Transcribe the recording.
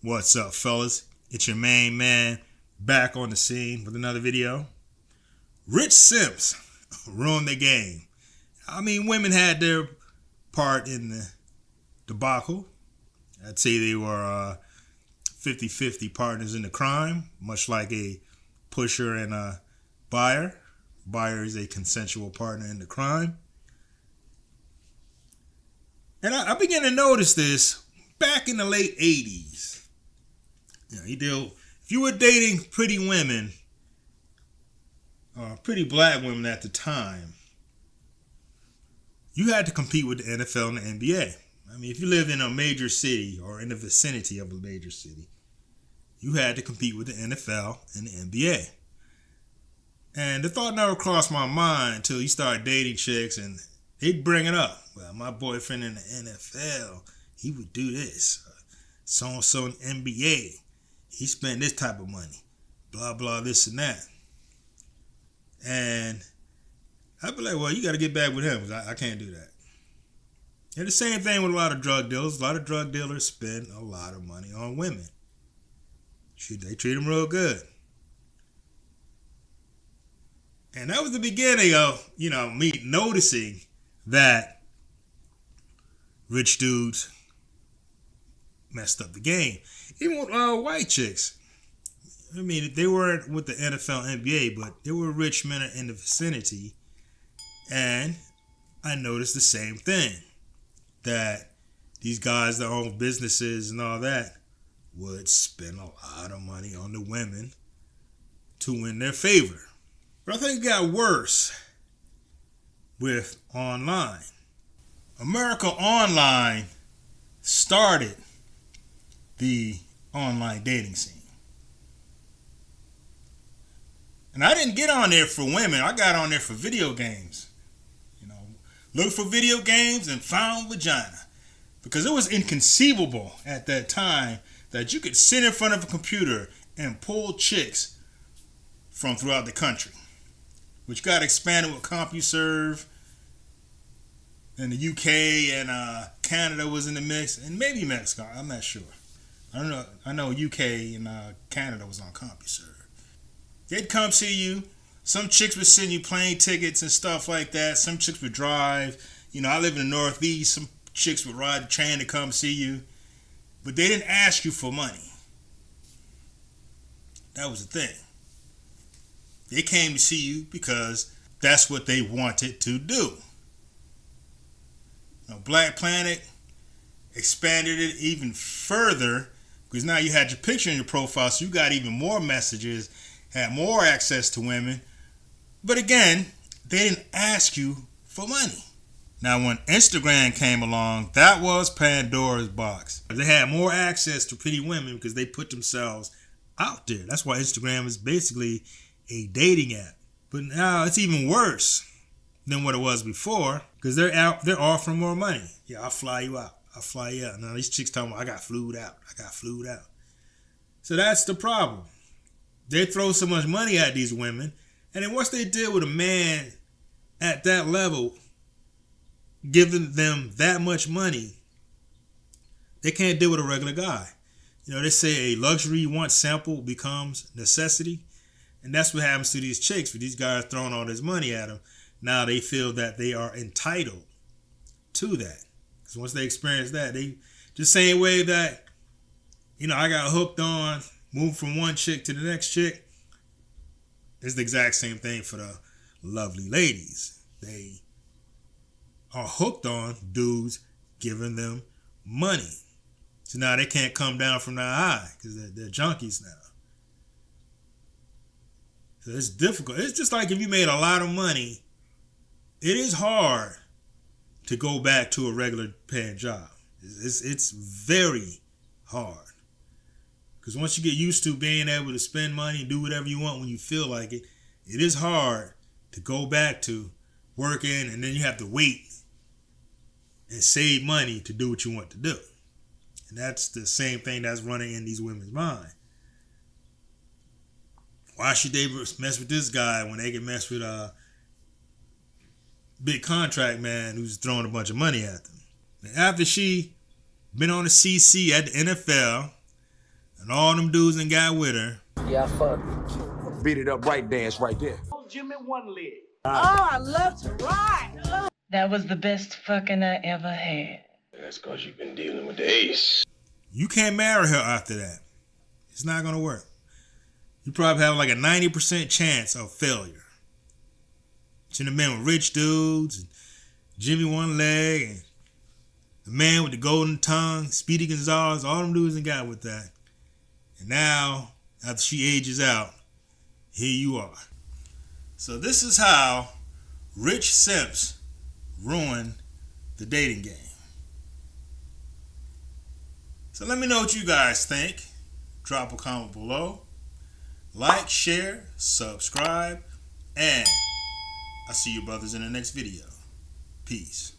What's up, fellas? It's your main man back on the scene with another video. Rich Simps ruined the game. I mean, women had their part in the debacle. I'd say they were 50-50 partners in the crime, much like a pusher and a buyer. Buyer is a consensual partner in the crime. And I began to notice this back in the late 80s. If you were dating pretty women, pretty black women at the time, you had to compete with the NFL and the NBA. I mean, if you lived in a major city or in the vicinity of a major city, you had to compete with the NFL and the NBA. And the thought never crossed my mind until you start dating chicks and they'd bring it up. Well, my boyfriend in the NFL, he would do this. So-and-so in NBA, he spent this type of money. Blah, blah, this and that. And I'd be like, well, you got to get back with him because I can't do that. And the same thing with a lot of drug dealers. A lot of drug dealers spend a lot of money on women. They treat them real good. And that was the beginning of, me noticing that rich dudes messed up the game. Even with white chicks. I mean, they weren't with the NFL, NBA, but there were rich men in the vicinity. And I noticed the same thing. That these guys that own businesses and all that would spend a lot of money on the women to win their favor. But I think it got worse with online. America Online started the online dating scene. And I didn't get on there for women. I got on there for video games. Looked for video games and found vagina. Because it was inconceivable at that time that you could sit in front of a computer and pull chicks from throughout the country. Which got expanded with CompuServe. And the UK and Canada was in the mix. And maybe Mexico. I'm not sure. I don't know. I know UK and Canada was on CompuServe. They'd come see you. Some chicks would send you plane tickets and stuff like that. Some chicks would drive. I live in the Northeast. Some chicks would ride the train to come see you. But they didn't ask you for money. That was the thing. They came to see you because that's what they wanted to do. Black Planet expanded it even further because now you had your picture in your profile, so you got even more messages, had more access to women. But again, they didn't ask you for money. Now, when Instagram came along, that was Pandora's box. They had more access to pretty women because they put themselves out there. That's why Instagram is basically a dating app. But now it's even worse than what it was before because they're offering more money. Yeah, I'll fly you out. I'll fly you out. Now these chicks talking about, I got flued out. So that's the problem. They throw so much money at these women. And then once they deal with a man at that level, giving them that much money, they can't deal with a regular guy. They say a luxury once sample becomes necessity. And that's what happens to these chicks. For these guys throwing all this money at them, now they feel that they are entitled to that. Because once they experience that, they just same way that, I got hooked on, moved from one chick to the next chick. It's the exact same thing for the lovely ladies. They are hooked on dudes giving them money. So now they can't come down from that high because they're junkies now. So it's difficult. It's just like if you made a lot of money, it is hard to go back to a regular paying job. It's very hard. Because once you get used to being able to spend money and do whatever you want when you feel like it, it is hard to go back to working and then you have to wait and save money to do what you want to do. And that's the same thing that's running in these women's mind. Why should they mess with this guy when they can mess with a big contract man who's throwing a bunch of money at them? And after she been on the CC at the NFL, And all them dudes that got with her. Yeah, fuck. Beat it up right dance right there. Jimmy One Leg. Oh, I love to ride. That was the best fucking I ever had. That's because you've been dealing with the ace. You can't marry her after that. It's not going to work. You probably have like a 90% chance of failure. Should have been with rich dudes, and Jimmy One Leg, and the man with the golden tongue, Speedy Gonzalez, all them dudes that got with that. And now, after she ages out, here you are. So this is how rich simps ruin the dating game. So let me know what you guys think. Drop a comment below. Like, share, subscribe, and I'll see you brothers in the next video. Peace.